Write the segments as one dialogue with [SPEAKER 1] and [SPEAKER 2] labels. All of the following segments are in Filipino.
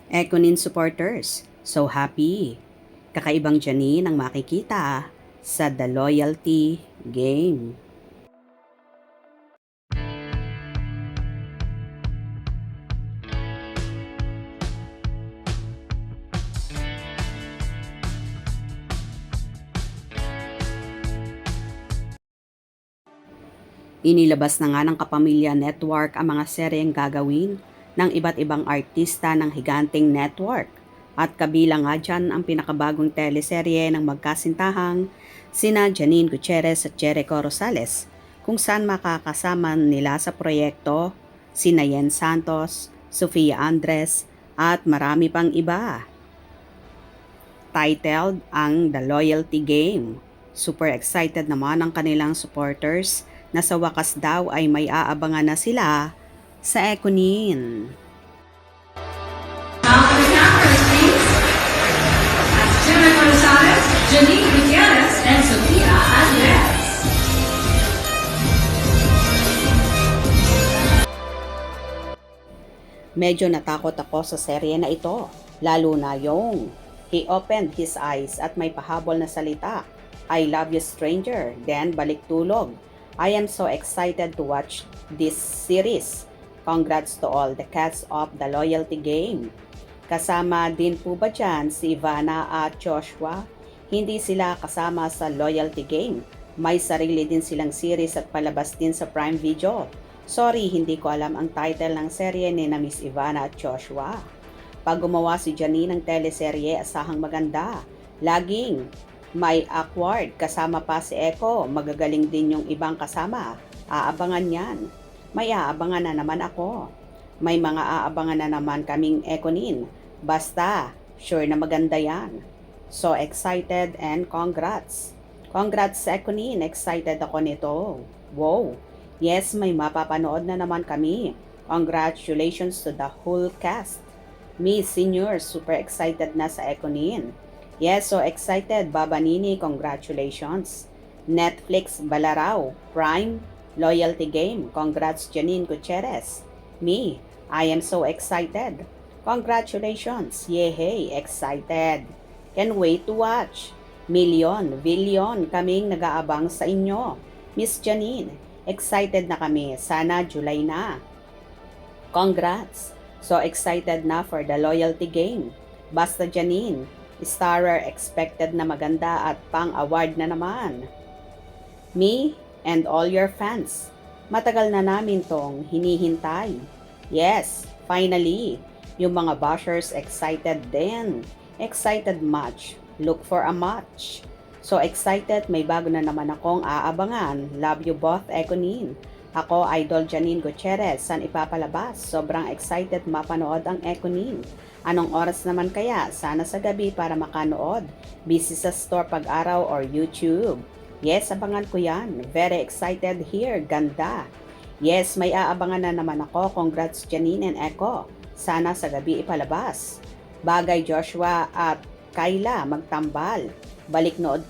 [SPEAKER 1] Econin supporters, so happy! Kakaibang Janine ang makikita sa The Loyalty Game. Inilabas na nga ng Kapamilya Network ang mga seryeng gagawin ng iba't ibang artista ng Higanting Network. At kabilang nga dyan ang pinakabagong teleserye ng magkasintahang sina Janine Gutierrez at Jericho Rosales, kung saan makakasama nila sa proyekto sina Yen Santos, Sofia Andres at marami pang iba. Titled ang The Loyalty Game. Super excited naman ang kanilang supporters na sa wakas daw ay may aabangan na sila sa Econin.
[SPEAKER 2] Now for the cameras, please. That's Jericho Rosales, Janine Gutierrez, and Sofia Andres.
[SPEAKER 1] Medyo natakot ako sa serye na ito, lalo na yung he opened his eyes at may pahabol na salita. I love you stranger, then balik tulog. I am so excited to watch this series. Congrats to all the cast of The Loyalty Game. Kasama din po ba dyan si Ivana at Joshua? Hindi sila kasama sa Loyalty Game. May sarili din silang series at palabas din sa Prime Video. Sorry, hindi ko alam ang title ng serye ni na Miss Ivana at Joshua. Pag gumawa si Janine ng teleserye, asahang maganda. Laging may awkward, kasama pa si Echo, magagaling din yung ibang kasama. Aabangan yan. May aabangan na naman ako. May mga aabangan na naman kaming Econin. Basta, sure na maganda yan. So excited and congrats. Congrats sa Econin, excited ako nito. Wow, yes, may mapapanood na naman kami. Congratulations to the whole cast. Me, senior, super excited na sa Econin. Yes, so excited. Baba Nini, congratulations. Netflix, Balaraw, Prime, Loyalty Game. Congrats, Janine Gutierrez. Me, I am so excited. Congratulations. Yehey, excited. Can wait to watch. Billion, kaming nag-aabang sa inyo. Miss Janine, excited na kami. Sana July na. Congrats. So excited na for the Loyalty Game. Basta Janine, starer expected na maganda at pang-award na naman. Me and all your fans, matagal na namin tong hinihintay. Yes, finally, yung mga bashers excited din. Excited much. Look for a match. So excited, may bago na naman akong aabangan. Love you both, Econin. Ako, Idol Janine Gutierrez, saan ipapalabas? Sobrang excited mapanood ang Econin. Anong oras naman kaya? Sana sa gabi para makanood. Busy sa store pag-araw or YouTube. Yes, abangan ko yan. Very excited here. Ganda. Yes, may aabangan na naman ako. Congrats Janine and Echo. Sana sa gabi ipalabas. Bagay Joshua at Kayla magtambal. Balik nood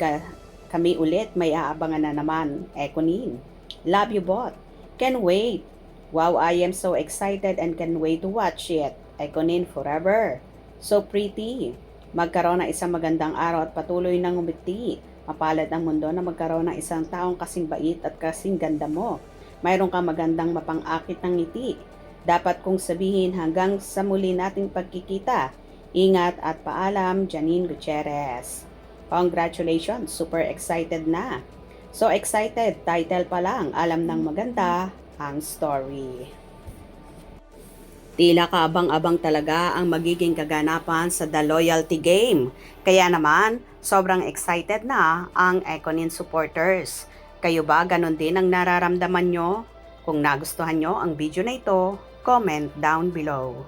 [SPEAKER 1] kami ulit. May aabangan na naman. Econin. Love you both. Can wait. Wow, I am so excited and can wait to watch it. Econin forever. So pretty. Magkaroon ng isang magandang araw at patuloy nang umiti. Mapalad ang mundo na magkaroon ng isang taong kasing bait at kasing ganda mo. Mayroon kang magandang mapang-akit ng ngiti. Dapat kong sabihin hanggang sa muli nating pagkikita. Ingat at paalam, Janine Gutierrez. Congratulations, super excited na. So excited, title pa lang, alam ng maganda ang story. Tila kaabang-abang talaga ang magiging kaganapan sa The Loyalty Game. Kaya naman, sobrang excited na ang Econin supporters. Kayo ba ganon din ang nararamdaman nyo? Kung nagustuhan nyo ang video na ito, comment down below.